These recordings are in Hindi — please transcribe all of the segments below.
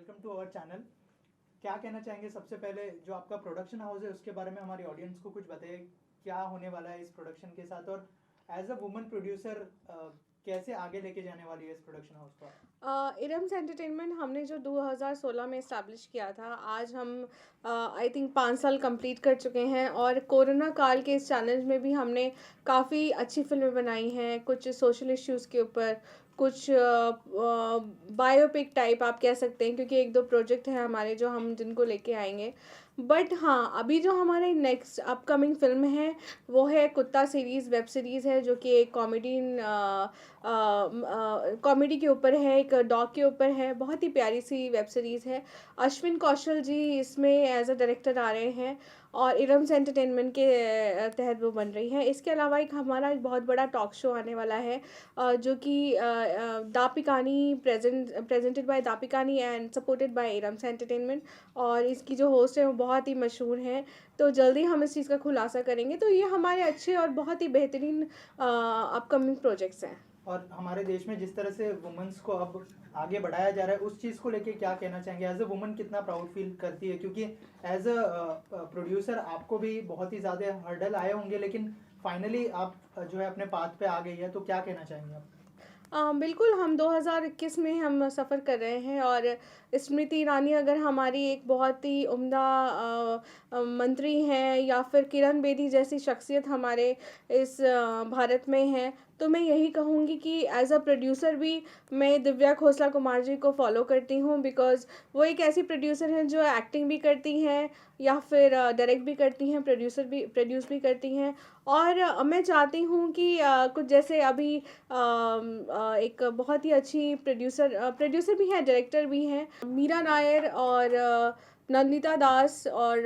Welcome to our channel. क्या कहना चाहेंगे सबसे पहले, जो आपका प्रोडक्शन हाउस है उसके बारे में हमारी ऑडियंस को कुछ बताइए, क्या होने वाला है इस प्रोडक्शन के साथ, और एज अ वुमन प्रोड्यूसर कैसे आगे लेके जाने वाली है इस प्रोडक्शन हाउस को आप? इरम्स एंटरटेनमेंट हमने जो 2016 में इस्टेब्लिश किया था, आज हम आई थिंक 5 साल कंप्लीट कर चुके हैं। और कोरोना काल के इस चैलेंज में भी हमने काफ़ी अच्छी फ़िल्में बनाई हैं, कुछ सोशल इश्यूज़ के ऊपर, कुछ बायोपिक टाइप आप कह सकते हैं, क्योंकि 1-2 प्रोजेक्ट हैं हमारे जो हम जिनको लेके आएँगे। बट हाँ, अभी जो हमारे नेक्स्ट अपकमिंग फ़िल्म है, वो है कुत्ता सीरीज़, वेब सीरीज़ है, जो कि एक कॉमेडी के ऊपर है, एक डॉग के ऊपर है, बहुत ही प्यारी सी वेब सीरीज़ है। अश्विन कौशल जी इसमें एज अ डायरेक्टर आ रहे हैं और इरम्स एंटरटेनमेंट के तहत वो बन रही है। इसके अलावा एक बहुत बड़ा टॉक शो आने वाला है, जो कि दापिकानी प्रेजेंटेड बाय दापिकानी एंड सपोर्टेड बाय इरम्स एंटरटेनमेंट, और इसकी जो होस्ट है वो बहुत ही मशहूर हैं। तो जल्दी हम इस चीज़ का खुलासा करेंगे। तो ये हमारे अच्छे और बहुत ही बेहतरीन अपकमिंग प्रोजेक्ट्स हैं। और हमारे देश में जिस तरह से वुमेन्स को अब आगे बढ़ाया जा रहा है, उस चीज़ को लेके क्या कहना चाहेंगे? एज अ वुमन कितना प्राउड फील करती है, क्योंकि एज अ प्रोड्यूसर आपको भी बहुत ही ज़्यादा हर्डल आए होंगे, लेकिन फाइनली आप जो है अपने पाथ पे आ गई है, तो क्या कहना चाहेंगे आप? बिल्कुल, हम 2021 में हम सफ़र कर रहे हैं, और स्मृति ईरानी अगर हमारी एक बहुत ही उम्दा मंत्री हैं, या फिर किरण बेदी जैसी शख्सियत हमारे इस भारत में हैं, तो मैं यही कहूँगी कि एज़ अ प्रोड्यूसर भी मैं दिव्या खोसला कुमार जी को फ़ॉलो करती हूँ, बिकॉज़ वो एक ऐसी प्रोड्यूसर हैं जो एक्टिंग भी करती हैं, या फिर डायरेक्ट भी करती हैं, प्रोड्यूस भी करती हैं। और मैं चाहती हूँ कि कुछ जैसे अभी एक बहुत ही अच्छी प्रोड्यूसर भी हैं, डायरेक्टर भी हैं, मीरा नायर और नंदिता दास और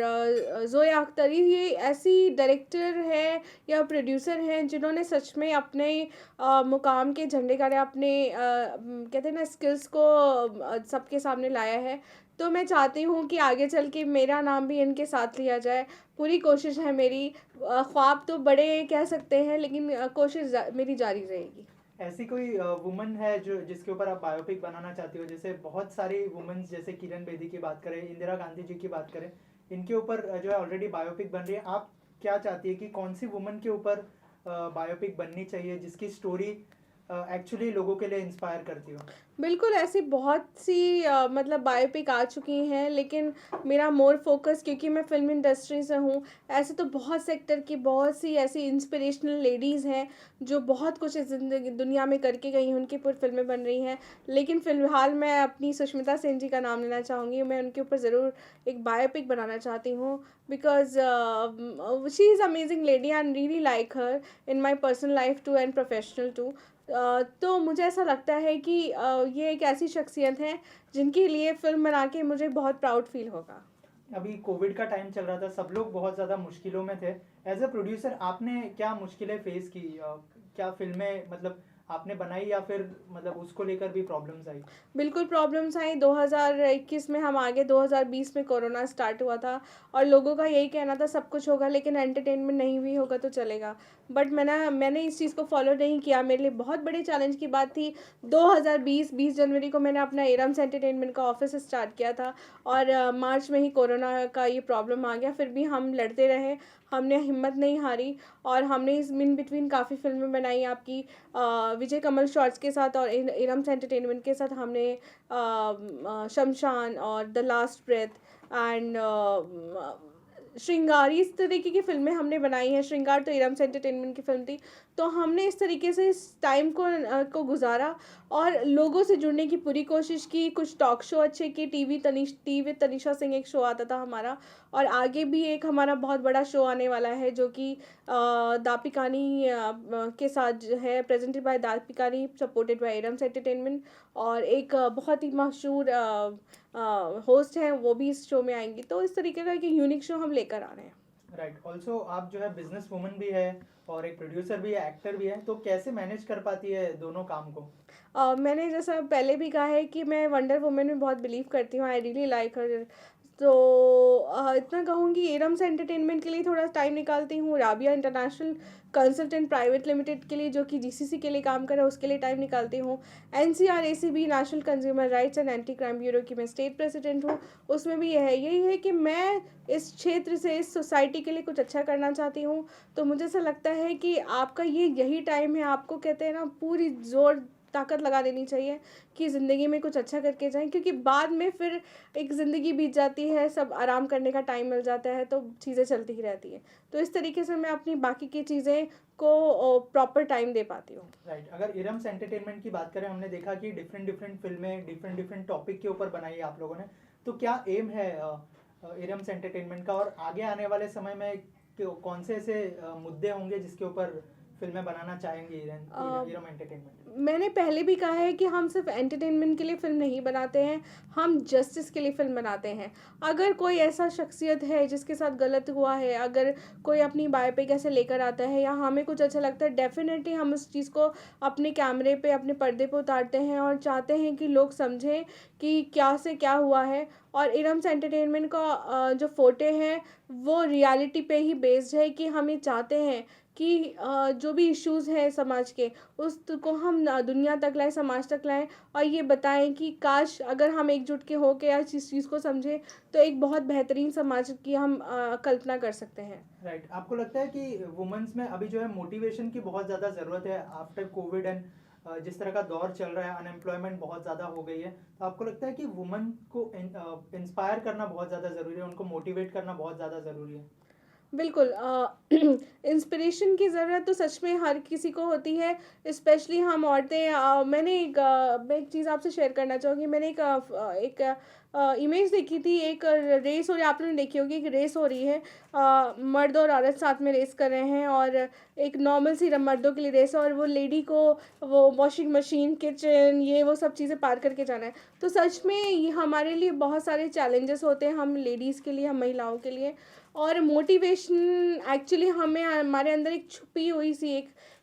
ज़ोया अख्तर, ये ऐसी डायरेक्टर हैं या प्रोड्यूसर हैं जिन्होंने सच में अपने मुकाम के झंडे गाड़े, अपने कहते हैं ना स्किल्स को सबके सामने लाया है। तो मैं चाहती हूँ कि आगे चल के मेरा नाम भी इनके साथ लिया जाए। पूरी कोशिश है मेरी, ख्वाब तो बड़े कह सकते हैं, लेकिन कोशिश मेरी जारी रहेगी। ऐसी कोई वुमन है जो जिसके ऊपर आप बायोपिक बनाना चाहती हो? जैसे बहुत सारी वुमेन्स, जैसे किरण बेदी की बात करें, इंदिरा गांधी जी की बात करें, इनके ऊपर जो है ऑलरेडी बायोपिक बन रही है। आप क्या चाहती है कि कौन सी वुमन के ऊपर बायोपिक बननी चाहिए जिसकी स्टोरी एक्चुअली लोगों के लिए इंस्पायर करती हो? बिल्कुल, ऐसी बहुत सी मतलब बायोपिक आ चुकी हैं, लेकिन मेरा मोर फ़ोकस, क्योंकि मैं फ़िल्म इंडस्ट्री से हूँ, ऐसे तो बहुत सेक्टर की बहुत सी ऐसी इंस्पिरेशनल लेडीज़ हैं, जो बहुत कुछ इस ज़िंदगी दुनिया में करके गई हैं, उनके ऊपर फ़िल्में बन रही हैं। लेकिन फ़िलहाल मैं अपनी सुष्मिता सेन जी का नाम लेना चाहूँगी, मैं उनके ऊपर ज़रूर एक बायोपिक बनाना चाहती हूँ, because she is amazing lady and really like her in my personal life too and professional too. तो मुझे ऐसा लगता है कि ये एक ऐसी शख्सियत है जिनके लिए फ़िल्म बना के मुझे बहुत प्राउड फ़ील होगा। अभी कोविड का टाइम चल रहा था, सब लोग बहुत ज़्यादा मुश्किलों में थे। एज अ प्रोड्यूसर आपने क्या मुश्किलें फेस की? क्या फिल्में मतलब आपने बनाई, या फिर मतलब उसको लेकर भी प्रॉब्लम्स आई? बिल्कुल प्रॉब्लम्स आई। 2021 में हम आ गए, 2020 में कोरोना स्टार्ट हुआ था, और लोगों का यही कहना था सब कुछ होगा लेकिन एंटरटेनमेंट नहीं भी होगा तो चलेगा। बट मैंने इस चीज़ को फ़ॉलो नहीं किया। मेरे लिए बहुत बड़े चैलेंज की बात थी। 2020 जनवरी को मैंने अपना एरम्स एंटरटेनमेंट का ऑफ़िस स्टार्ट किया था, और मार्च में ही कोरोना का ये प्रॉब्लम आ गया। फिर भी हम लड़ते रहे, हमने हिम्मत नहीं हारी, और हमने इस इन बिटवीन काफ़ी फ़िल्में बनाई आपकी विजय कमल शॉर्ट्स के साथ और इरम्स एंटरटेनमेंट के साथ। हमने शमशान और द लास्ट ब्रेथ एंड श्रृंगार, इस तरीके की फ़िल्में हमने बनाई हैं। श्रृंगार तो इरम्स एंटरटेनमेंट की फ़िल्म थी। तो हमने इस तरीके से इस टाइम को गुज़ारा, और लोगों से जुड़ने की पूरी कोशिश की। कुछ टॉक शो अच्छे किए, टी विद तनीषा सिंह एक शो आता था हमारा, और आगे भी एक हमारा बहुत बड़ा शो आने वाला है, जो कि दापिकानी के साथ जो है, प्रेज़ेंटेड बाय दापिकानी, सपोर्टेड बाय इरम्स एंटरटेनमेंट, और एक बहुत ही मशहूर होस्ट हैं, वो भी इस शो में आएँगी। तो इस तरीके का एक यूनिक शो हम लेकर आ रहे हैं। राइट। ऑल्सो आप जो है बिजनेस वुमन भी है, और एक प्रोड्यूसर भी है, एक्टर भी है, तो कैसे मैनेज कर पाती है दोनों काम को? मैंने जैसा पहले भी कहा है कि मैं वंडर वुमन में बहुत बिलीव करती हूँ, आई रियली लाइक हर। तो इतना कहूँगी, एरम्स एंटरटेनमेंट के लिए थोड़ा टाइम निकालती हूँ, Rabia international consultant private limited के लिए, जो कि जीसीसी के लिए काम कर रहा है, उसके लिए टाइम निकालती हूँ। NCRACB national consumer rights and anti crime bureau की मैं स्टेट प्रेसिडेंट हूँ। उसमें भी यही है कि मैं इस क्षेत्र से, इस सोसाइटी के लिए कुछ अच्छा करना चाहती हूँ। तो मुझे ऐसा लगता है कि आपका यही टाइम है, आपको कहते हैं ना, पूरी जोर ताकत लगा देनी चाहिए कि ज़िंदगी में कुछ अच्छा करके जाएं, क्योंकि बाद में फिर एक ज़िंदगी बीत जाती है, सब आराम करने का टाइम मिल जाता है, तो चीज़ें चलती ही रहती हैं। तो इस तरीके से मैं अपनी बाकी की चीज़ें को प्रॉपर टाइम दे पाती हूँ। राइट, अगर इरम्स एंटरटेनमेंट की बात करें, हमने देखा कि डिफरेंट डिफरेंट फिल्में डिफरेंट डिफरेंट टॉपिक के ऊपर बनाई है आप लोगों ने। तो क्या एम है इरम्स एंटरटेनमेंट का, और आगे आने वाले समय में कौन से ऐसे मुद्दे होंगे जिसके ऊपर फिल्में बनाना चाहेंगे इरम एंटरटेनमेंट? मैंने पहले भी कहा है कि हम सिर्फ एंटरटेनमेंट के लिए फ़िल्म नहीं बनाते हैं, हम जस्टिस के लिए फ़िल्म बनाते हैं। अगर कोई ऐसा शख्सियत है जिसके साथ गलत हुआ है, अगर कोई अपनी बायोपिक ऐसे लेकर आता है या हमें कुछ अच्छा लगता है, डेफ़िनेटली हम उस चीज़ को अपने कैमरे पे, अपने पर्दे पे उतारते हैं और चाहते हैं कि लोग समझें कि क्या से क्या हुआ है। और इरम्स एंटरटेनमेंट का जो फोटे है, वो रियलिटी पे ही बेस्ड है कि हम ये चाहते हैं कि जो भी इश्यूज़ हैं समाज के, उसको हम दुनिया तक लाएँ, समाज तक लाएँ और ये बताएँ कि काश अगर हम एकजुट के हो के या इस चीज़ को समझें, तो एक बहुत बेहतरीन समाज की हम कल्पना कर सकते हैं। राइट, आपको लगता है कि वुमेन्स में अभी जो है मोटिवेशन की बहुत ज़्यादा ज़रूरत है आफ्टर कोविड एंड जिस तरह का दौर चल रहा है, अनएम्प्लॉयमेंट बहुत ज़्यादा हो गई है, तो आपको लगता है कि वुमेन को इंस्पायर करना बहुत ज़्यादा ज़रूरी है, उनको मोटिवेट करना बहुत ज़्यादा ज़रूरी है? बिल्कुल, इंस्पिरेशन की ज़रूरत तो सच में हर किसी को होती है, स्पेशली हम औरतें। मैं एक चीज़ आपसे शेयर करना चाहूँगी। मैंने एक इमेज देखी थी, एक रेस हो रही, आपने देखी होगी, एक रेस हो रही है, मर्द और औरत साथ में रेस कर रहे हैं, और एक नॉर्मल सी मर्दों के लिए रेस है, और वो लेडी को वो वॉशिंग मशीन, किचन, ये वो सब चीज़ें पार करके जाना है। तो सच में ये हमारे लिए बहुत सारे चैलेंजेस होते हैं, हम लेडीज़ के लिए, हम महिलाओं के लिए। और मोटिवेशन एक्चुअली हमें, हमारे अंदर एक छुपी हुई सी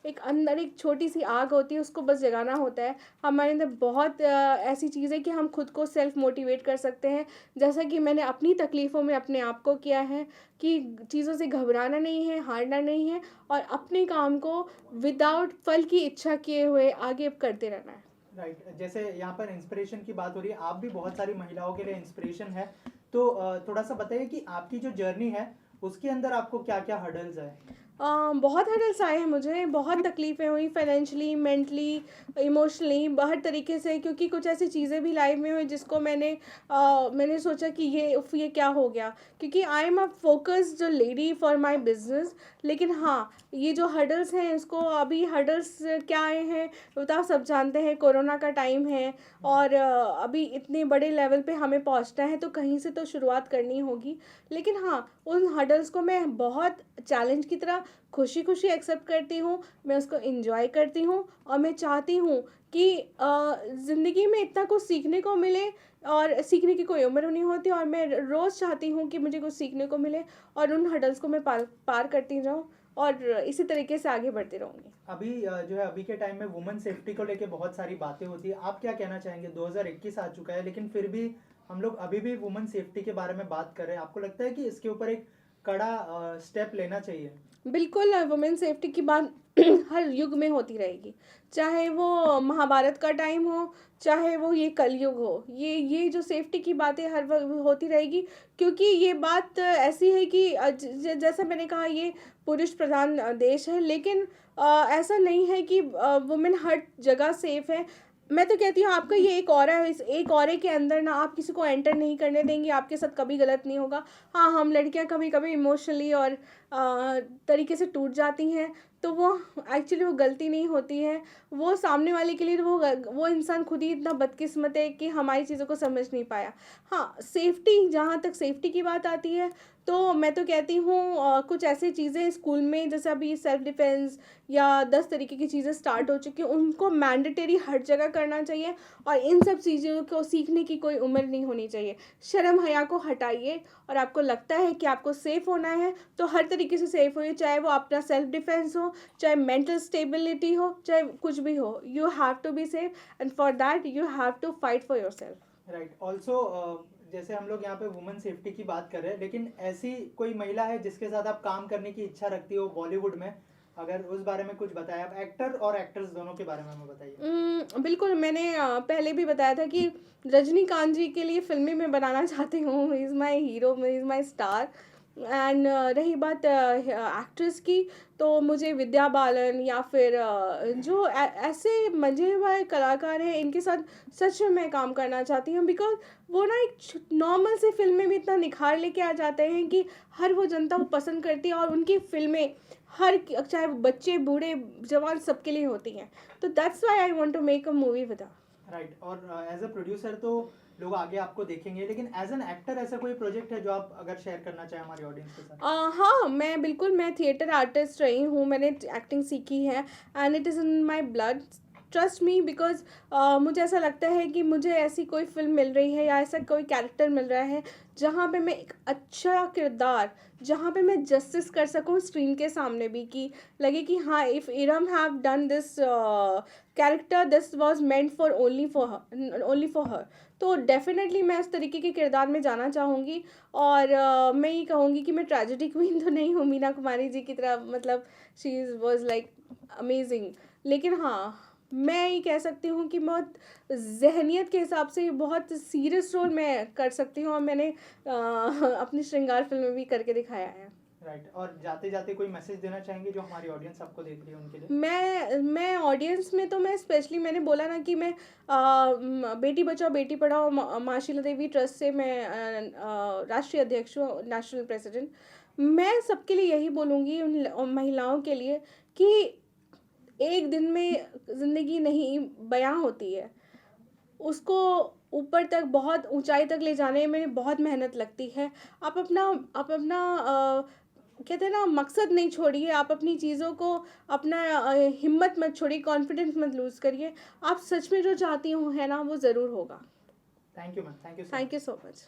एक अंदर एक छोटी सी आग होती है, उसको बस जगाना होता है। हमारे अंदर बहुत ऐसी चीज़ें कि हम खुद को सेल्फ मोटिवेट कर सकते हैं, जैसा कि मैंने अपनी तकलीफ़ों में अपने आप को किया है कि चीज़ों से घबराना नहीं है, हारना नहीं है, और अपने काम को विदाउट फल की इच्छा किए हुए आगे करते रहना है। राइट, जैसे यहाँ पर इंस्पिरेशन की बात हो रही है, आप भी बहुत सारी महिलाओं के लिए इंस्पिरेशन है। तो थोड़ा सा बताइए कि आपकी जो जर्नी है उसके अंदर आपको क्या क्या हर्डल्स है? बहुत हर्डल्स आए हैं मुझे, बहुत तकलीफ़ें हुई फाइनेंशियली, मेंटली, इमोशनली, हर तरीके से, क्योंकि कुछ ऐसी चीज़ें भी लाइफ में हुई जिसको मैंने सोचा कि ये उफ़, ये क्या हो गया, क्योंकि I am a focused lady for my business. लेकिन हाँ, ये जो हर्डल्स हैं, इसको अभी हर्डल्स क्या आए हैं बताओ, सब जानते हैं, कोरोना का टाइम है, और अभी इतने बड़े लेवल पे हमें पहुंचना है, तो कहीं से तो शुरुआत करनी होगी। लेकिन हाँ, उन हर्डल्स को मैं बहुत चैलेंज की तरह खुशी खुशी एक्सेप्ट करती हूँ, मैं उसको इंजॉय करती हूँ, और मैं चाहती हूँ कि ज़िंदगी में इतना कुछ सीखने को मिले, और सीखने की कोई उम्र नहीं होती, और मैं रोज़ चाहती हूँ कि मुझे कुछ सीखने को मिले, और उन हर्डल्स को मैं पार पार करती जाऊँ, और इसी तरीके से आगे बढ़ती रहूँगी। अभी जो है अभी के टाइम में वुमेन सेफ्टी को लेके बहुत सारी बातें होती है, आप क्या कहना चाहेंगे? 2021 आ चुका है, लेकिन फिर भी हम लोग अभी भी वुमेन सेफ्टी के बारे में बात कर रहे हैं। आपको लगता है कि इसके ऊपर एक कड़ा स्टेप लेना चाहिए? बिल्कुल, वुमेन सेफ्टी की बात हर युग में होती रहेगी, चाहे वो महाभारत का टाइम हो, चाहे वो ये कलयुग हो, ये जो सेफ्टी की बातें हर वक्त होती रहेगी, क्योंकि ये बात ऐसी है कि जैसा मैंने कहा, ये पुरुष प्रधान देश है, लेकिन ऐसा नहीं है कि वुमेन हर जगह सेफ है। मैं तो कहती हूँ, आपका ये एक ऑरा है, इस एक ऑरे के अंदर ना आप किसी को एंटर नहीं करने देंगे, आपके साथ कभी गलत नहीं होगा। हाँ, हम लड़कियां कभी कभी इमोशनली और तरीके से टूट जाती हैं, तो वो एक्चुअली वो गलती नहीं होती है, वो सामने वाले के लिए, तो वो इंसान खुद ही इतना बदकिस्मत है कि हमारी चीज़ों को समझ नहीं पाया। हाँ, सेफ्टी, जहाँ तक सेफ्टी की बात आती है, तो मैं तो कहती हूँ कुछ ऐसी चीज़ें स्कूल में, जैसे अभी सेल्फ डिफेंस या 10 तरीके की चीज़ें स्टार्ट हो चुकी हैं, उनको मैंडेटरी हर जगह करना चाहिए, और इन सब चीज़ों को सीखने की कोई उम्र नहीं होनी चाहिए। शर्म हया को हटाइए, और आपको लगता है कि आपको सेफ़ होना है, तो हर तरीके से सेफ़ होइए, चाहे वो अपना सेल्फ डिफेंस हो, चाहे मेंटल स्टेबिलिटी हो, चाहे कुछ भी हो। You have to be safe, and for that you have to fight for yourself. Right, also जैसे हम लोग यहाँ पे वुमेन सेफ्टी की बात कर रहे हैं, लेकिन ऐसी कोई महिला है जिसके साथ आप काम करने की इच्छा रखती हो बॉलीवुड में? अगर उस बारे में कुछ बताएं आप, एक्टर और एक्ट्रेस दोनों के बारे में हमें बताइए। बिल्कुल, मैंने पहले भी बताया था कि रजनीकांत जी के लिए फ़िल्में मैं बनाना चाहती हूँ, he is my hero, he is my star. And रही बात एक्ट्रेस की, तो मुझे विद्या बालन या फिर जो ऐसे मज़े हुए कलाकार हैं, इनके साथ सच में मैं काम करना चाहती हूँ, बिकॉज़ वो ना एक नॉर्मल सी फ़िल्म में इतना निखार लेके आ जाते हैं कि हर वो जनता वो पसंद करती है, और उनकी फ़िल्में चाहे वो बच्चे, बूढ़े, जवान सबके लिए होती हैं। तो that's why I want to make a movie with her. Right. और एज अ प्रोड्यूसर तो लोग आगे आपको देखेंगे, लेकिन एज एन एक्टर ऐसा कोई प्रोजेक्ट है जो आप अगर शेयर करना चाहें हमारी ऑडियंस के साथ? हाँ, मैं थिएटर आर्टिस्ट रही हूँ, मैंने एक्टिंग सीखी है, and it is in my blood. Trust me, because मुझे ऐसा लगता है कि मुझे ऐसी कोई फ़िल्म मिल रही है या ऐसा कोई कैरेक्टर मिल रहा है, जहाँ पे मैं एक अच्छा किरदार, जहाँ पे मैं जस्टिस कर सकूँ स्क्रीन के सामने भी, कि लगे कि हाँ, if Iram have done this character, this was meant for only for her. तो डेफ़िनेटली मैं इस तरीके के किरदार में जाना चाहूँगी, और मैं ये कहूँगी कि मैं ट्रेजेडी क्वीन तो नहीं हूँ मीना कुमारी जी की तरह, मतलब शी वाज़ लाइक अमेज़िंग। लेकिन हाँ, मैं ये कह सकती हूँ कि बहुत ज़हनियत के हिसाब से बहुत सीरियस रोल मैं कर सकती हूँ, और मैंने अपनी श्रृंगार फ़िल्म में भी करके दिखाया है। राइट। और जाते-जाते कोई मैसेज देना चाहेंगे जो हमारी ऑडियंस आपको देख रही है उनके लिए? मैं ऑडियंस में तो मैं स्पेशली मैंने बोला ना कि मैं बेटी बचाओ बेटी पढ़ाओ माँ शीला देवी ट्रस्ट से मैं राष्ट्रीय अध्यक्ष हूँ, नेशनल प्रेसिडेंट। मैं सबके लिए यही बोलूँगी, उन महिलाओं के लिए, कि एक दिन में ज़िंदगी नहीं बयां होती है, उसको ऊपर तक, बहुत ऊंचाई तक ले जाने में बहुत मेहनत लगती है। आप अपना कहते हैं ना, मकसद नहीं छोड़िए, आप अपनी चीज़ों को, अपना हिम्मत मत छोड़िए, कॉन्फिडेंस मत लूज़ करिए। आप सच में जो चाहती हो है ना, वो ज़रूर होगा। Thank you ma'am, thank you so thank much. You so much.